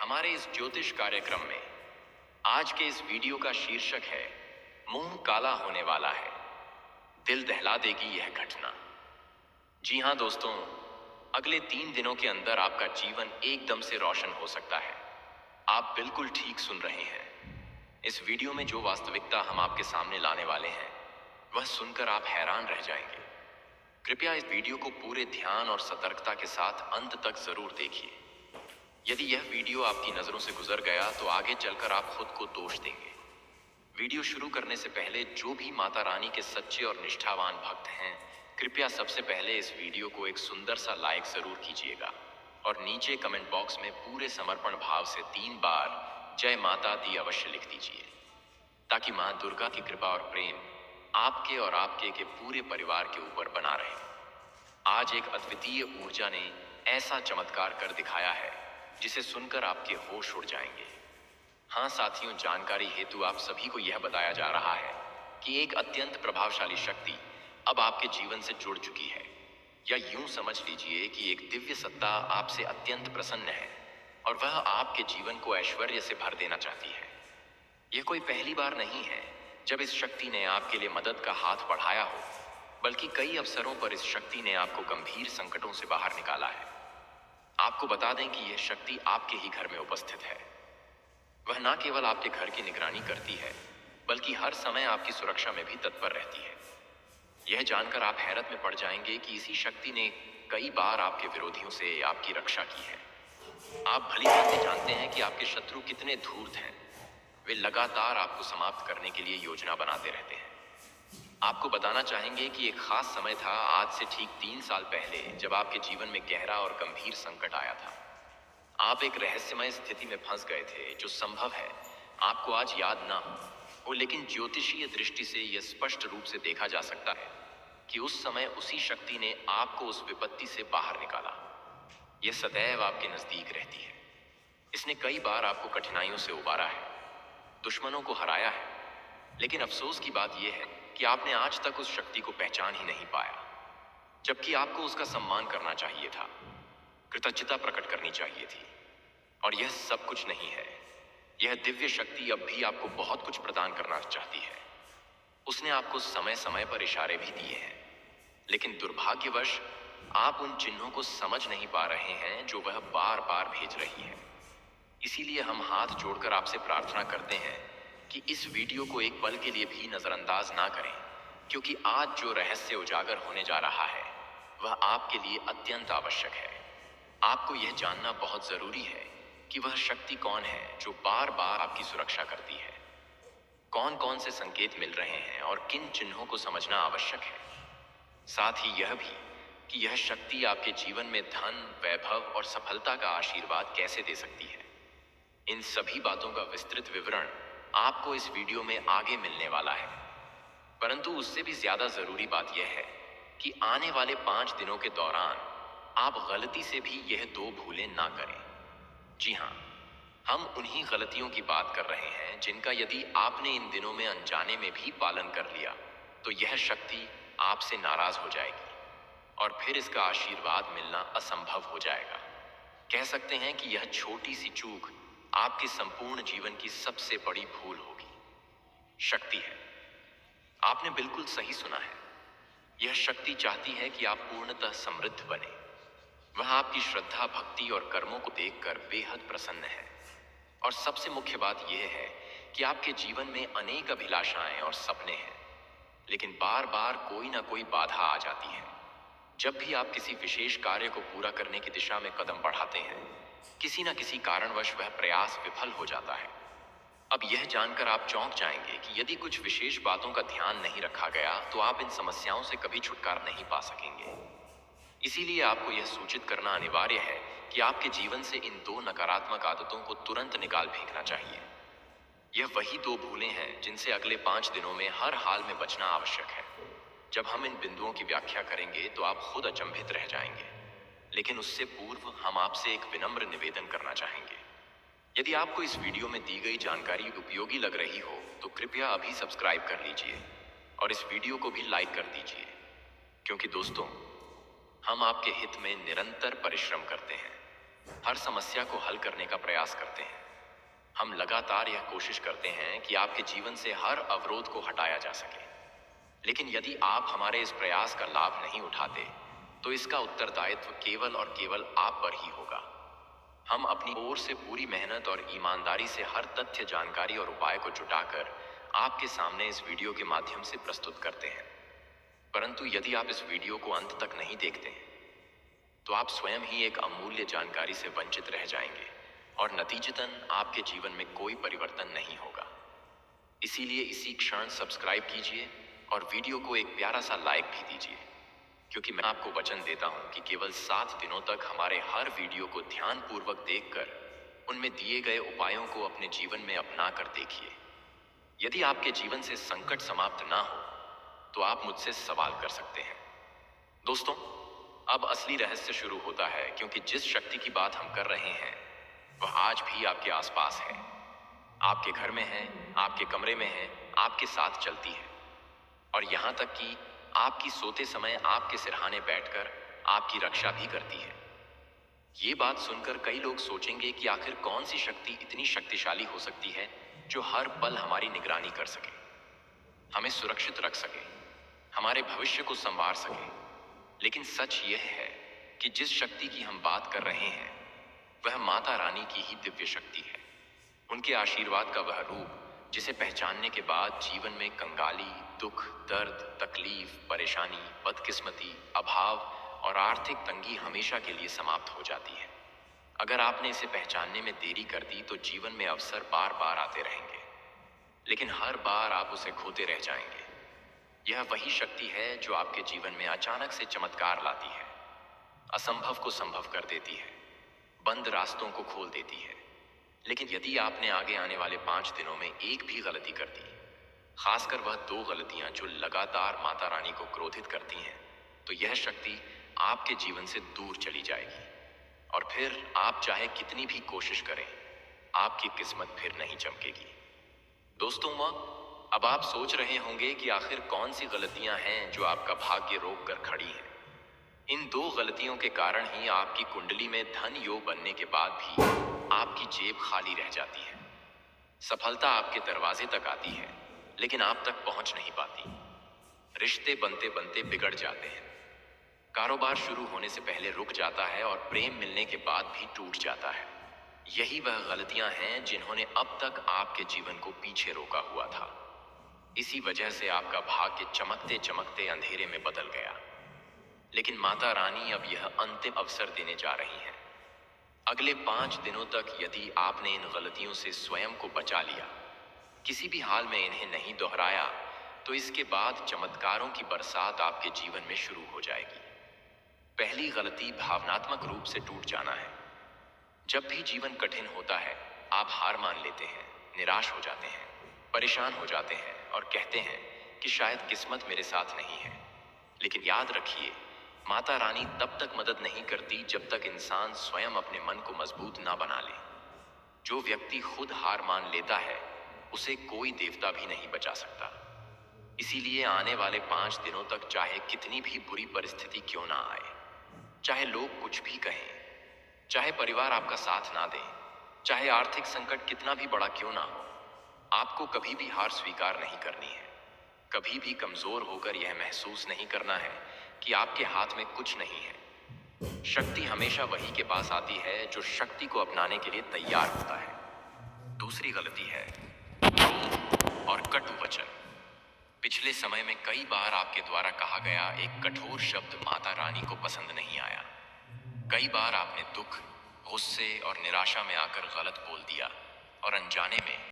हमारे इस ज्योतिष कार्यक्रम में आज के इस वीडियो का शीर्षक है मुंह काला होने वाला है, दिल दहला देगी यह घटना। जी हाँ दोस्तों, अगले 3 दिनों के अंदर आपका जीवन एकदम से रोशन हो सकता है। आप बिल्कुल ठीक सुन रहे हैं। इस वीडियो में जो वास्तविकता हम आपके सामने लाने वाले हैं वह सुनकर आप हैरान रह जाएंगे। कृपया इस वीडियो को पूरे ध्यान और सतर्कता के साथ अंत तक जरूर देखिए। यदि यह वीडियो आपकी नजरों से गुजर गया तो आगे चलकर आप खुद को दोष देंगे। वीडियो शुरू करने से पहले जो भी माता रानी के सच्चे और निष्ठावान भक्त हैं, कृपया सबसे पहले इस वीडियो को एक सुंदर सा लाइक जरूर कीजिएगा और नीचे कमेंट बॉक्स में पूरे समर्पण भाव से 3 बार जय माता दी अवश्य लिख दीजिए, ताकि मां दुर्गा की कृपा और प्रेम आपके और आपके के पूरे परिवार के ऊपर बना रहे। आज एक अद्वितीय ऊर्जा ने ऐसा चमत्कार कर दिखाया है जिसे सुनकर आपके होश उड़ जाएंगे। हाँ साथियों, जानकारी हेतु आप सभी को यह बताया जा रहा है कि एक अत्यंत प्रभावशाली शक्ति अब आपके जीवन से जुड़ चुकी है, या यूं समझ लीजिए कि एक दिव्य सत्ता आपसे अत्यंत प्रसन्न है और वह आपके जीवन को ऐश्वर्य से भर देना चाहती है। यह कोई पहली बार नहीं है जब इस शक्ति ने आपके लिए मदद का हाथ बढ़ाया हो, बल्कि कई अवसरों पर इस शक्ति ने आपको गंभीर संकटों से बाहर निकाला है। आपको बता दें कि यह शक्ति आपके ही घर में उपस्थित है। वह न केवल आपके घर की निगरानी करती है, बल्कि हर समय आपकी सुरक्षा में भी तत्पर रहती है। यह जानकर आप हैरत में पड़ जाएंगे कि इसी शक्ति ने कई बार आपके विरोधियों से आपकी रक्षा की है। आप भली भांति जानते हैं कि आपके शत्रु कितने धूर्त हैं। वे लगातार आपको समाप्त करने के लिए योजना बनाते रहते हैं। आपको बताना चाहेंगे कि एक खास समय था, आज से ठीक 3 साल पहले, जब आपके जीवन में गहरा और गंभीर संकट आया था। आप एक रहस्यमय स्थिति में फंस गए थे, जो संभव है आपको आज याद ना हो, लेकिन ज्योतिषीय दृष्टि से यह स्पष्ट रूप से देखा जा सकता है कि उस समय उसी शक्ति ने आपको उस विपत्ति से बाहर निकाला। यह सदैव आपके नजदीक रहती है। इसने कई बार आपको कठिनाइयों से उबारा है, दुश्मनों को हराया है, लेकिन अफसोस की बात यह है कि आपने आज तक उस शक्ति को पहचान ही नहीं पाया, जबकि आपको उसका सम्मान करना चाहिए था, कृतज्ञता प्रकट करनी चाहिए थी। और यह सब कुछ नहीं है। यह दिव्य शक्ति अब भी आपको बहुत कुछ प्रदान करना चाहती है। उसने आपको समय समय पर इशारे भी दिए हैं, लेकिन दुर्भाग्यवश आप उन चिन्हों को समझ नहीं पा रहे हैं जो वह बार बार भेज रही है। इसीलिए हम हाथ जोड़कर आपसे प्रार्थना करते हैं कि इस वीडियो को एक पल के लिए भी नजरअंदाज ना करें, क्योंकि आज जो रहस्य उजागर होने जा रहा है वह आपके लिए अत्यंत आवश्यक है। आपको यह जानना बहुत जरूरी है कि वह शक्ति कौन है जो बार बार आपकी सुरक्षा करती है। कौन कौन से संकेत मिल रहे हैं और किन चिन्हों को समझना आवश्यक है। साथ ही यह भी कि यह शक्ति आपके जीवन में धन, वैभव और सफलता का आशीर्वाद कैसे दे सकती है। इन सभी बातों का विस्तृत विवरण आपको इस वीडियो में आगे मिलने वाला है। परंतु उससे भी ज्यादा जरूरी बात यह है कि आने वाले 5 दिनों के दौरान आप गलती से भी यह 2 भूलें ना करें। जी हाँ, हम उन्हीं गलतियों की बात कर रहे हैं जिनका यदि आपने इन दिनों में अनजाने में भी पालन कर लिया तो यह शक्ति आपसे नाराज हो जाएगी और फिर इसका आशीर्वाद मिलना असंभव हो जाएगा। कह सकते हैं कि यह छोटी सी चूक आपके संपूर्ण जीवन की सबसे बड़ी भूल होगी। शक्ति है, आपने बिल्कुल सही सुना है। यह शक्ति चाहती है कि आप पूर्णतः समृद्ध बने। वह आपकी श्रद्धा, भक्ति और कर्मों को देखकर बेहद प्रसन्न है। और सबसे मुख्य बात यह है कि आपके जीवन में अनेक अभिलाषाएं और सपने हैं, लेकिन बार बार कोई ना कोई बाधा आ जाती है। जब भी आप किसी विशेष कार्य को पूरा करने की दिशा में कदम बढ़ाते हैं, किसी न किसी कारणवश वह प्रयास विफल हो जाता है। अब यह जानकर आप चौंक जाएंगे कि यदि कुछ विशेष बातों का ध्यान नहीं रखा गया तो आप इन समस्याओं से कभी छुटकारा नहीं पा सकेंगे। इसीलिए आपको यह सूचित करना अनिवार्य है कि आपके जीवन से इन 2 नकारात्मक आदतों को तुरंत निकाल फेंकना चाहिए। यह वही 2 भूलें हैं जिनसे अगले 5 दिनों में हर हाल में बचना आवश्यक है। जब हम इन बिंदुओं की व्याख्या करेंगे तो आप खुद अचंभित रह जाएंगे, लेकिन उससे पूर्व हम आपसे एक विनम्र निवेदन करना चाहेंगे। यदि आपको इस वीडियो में दी गई जानकारी उपयोगी लग रही हो तो कृपया अभी सब्सक्राइब कर लीजिए और इस वीडियो को भी लाइक कर दीजिए, क्योंकि दोस्तों, हम आपके हित में निरंतर परिश्रम करते हैं। हर समस्या को हल करने का प्रयास करते हैं। हम लगातार यह कोशिश करते हैं कि आपके जीवन से हर अवरोध को हटाया जा सके। लेकिन यदि आप हमारे इस प्रयास का लाभ नहीं उठाते, तो इसका उत्तरदायित्व केवल और केवल आप पर ही होगा। हम अपनी ओर से पूरी मेहनत और ईमानदारी से हर तथ्य, जानकारी और उपाय को जुटाकर आपके सामने इस वीडियो के माध्यम से प्रस्तुत करते हैं। परंतु यदि आप इस वीडियो को अंत तक नहीं देखते, तो आप स्वयं ही एक अमूल्य जानकारी से वंचित रह जाएंगे और नतीजतन आपके जीवन में कोई परिवर्तन नहीं होगा। इसीलिए इसी क्षण सब्सक्राइब कीजिए और वीडियो को एक प्यारा सा लाइक भी दीजिए, क्योंकि मैं आपको वचन देता हूं कि केवल 7 दिनों तक हमारे हर वीडियो को ध्यानपूर्वक देखकर उनमें दिए गए उपायों को अपने जीवन में अपना कर देखिए। यदि आपके जीवन से संकट समाप्त ना हो, तो आप मुझसे सवाल कर सकते हैं। दोस्तों, अब असली रहस्य शुरू होता है, क्योंकि जिस शक्ति की बात हम कर रहे हैं वह आज भी आपके आसपास है, आपके घर में है, आपके कमरे में है, आपके साथ चलती है और यहां तक कि आपकी सोते समय आपके सिरहाने बैठकर आपकी रक्षा भी करती है। ये बात सुनकर कई लोग सोचेंगे कि आखिर कौन सी शक्ति इतनी शक्तिशाली हो सकती है जो हर पल हमारी निगरानी कर सके, हमें सुरक्षित रख सके, हमारे भविष्य को संवार सके। लेकिन सच यह है कि जिस शक्ति की हम बात कर रहे हैं वह माता रानी की ही दिव्य शक्ति है। उनके आशीर्वाद का वह रूप जिसे पहचानने के बाद जीवन में कंगाली, दुख, दर्द, तकलीफ, परेशानी, बदकिस्मती, अभाव और आर्थिक तंगी हमेशा के लिए समाप्त हो जाती है। अगर आपने इसे पहचानने में देरी कर दी तो जीवन में अवसर बार बार आते रहेंगे, लेकिन हर बार आप उसे खोते रह जाएंगे। यह वही शक्ति है जो आपके जीवन में अचानक से चमत्कार लाती है, असंभव को संभव कर देती है, बंद रास्तों को खोल देती है। लेकिन यदि आपने आगे आने वाले 5 दिनों में एक भी गलती कर दी, खासकर वह 2 गलतियां जो लगातार माता रानी को क्रोधित करती हैं, तो यह शक्ति आपके जीवन से दूर चली जाएगी और फिर आप चाहे कितनी भी कोशिश करें, आपकी किस्मत फिर नहीं चमकेगी। दोस्तों, अब आप सोच रहे होंगे कि आखिर कौन सी गलतियां हैं जो आपका भाग्य रोक कर खड़ी हैं। इन 2 गलतियों के कारण ही आपकी कुंडली में धन योग बनने के बाद भी आपकी जेब खाली रह जाती है। सफलता आपके दरवाजे तक आती है, लेकिन आप तक पहुंच नहीं पाती। रिश्ते बनते बनते बिगड़ जाते हैं, कारोबार शुरू होने से पहले रुक जाता है और प्रेम मिलने के बाद भी टूट जाता है। यही वह गलतियां हैं जिन्होंने अब तक आपके जीवन को पीछे रोका हुआ था। इसी वजह से आपका भाग्य चमकते चमकते अंधेरे में बदल गया। लेकिन माता रानी अब यह अंतिम अवसर देने जा रही हैं। अगले 5 दिनों तक यदि आपने इन गलतियों से स्वयं को बचा लिया, किसी भी हाल में इन्हें नहीं दोहराया, तो इसके बाद चमत्कारों की बरसात आपके जीवन में शुरू हो जाएगी। पहली गलती भावनात्मक रूप से टूट जाना है। जब भी जीवन कठिन होता है, आप हार मान लेते हैं, निराश हो जाते हैं, परेशान हो जाते हैं और कहते हैं कि शायद किस्मत मेरे साथ नहीं है। लेकिन याद रखिए, माता रानी तब तक मदद नहीं करती जब तक इंसान स्वयं अपने मन को मजबूत ना बना ले। जो व्यक्ति खुद हार मान लेता है, उसे कोई देवता भी नहीं बचा सकता। इसीलिए आने वाले 5 दिनों तक चाहे कितनी भी बुरी परिस्थिति क्यों ना आए, चाहे लोग कुछ भी कहें, चाहे परिवार आपका साथ ना दे, चाहे आर्थिक संकट कितना भी बड़ा क्यों ना हो, आपको कभी भी हार स्वीकार नहीं करनी है। कभी भी कमजोर होकर यह महसूस नहीं करना है कि आपके हाथ में कुछ नहीं है। शक्ति हमेशा वही के पास आती है जो शक्ति को अपनाने के लिए तैयार होता है। दूसरी गलती है और कटु वचन। पिछले समय में कई बार आपके द्वारा कहा गया एक कठोर शब्द माता रानी को पसंद नहीं आया। कई बार आपने दुख, गुस्से और निराशा में आकर गलत बोल दिया और अनजाने में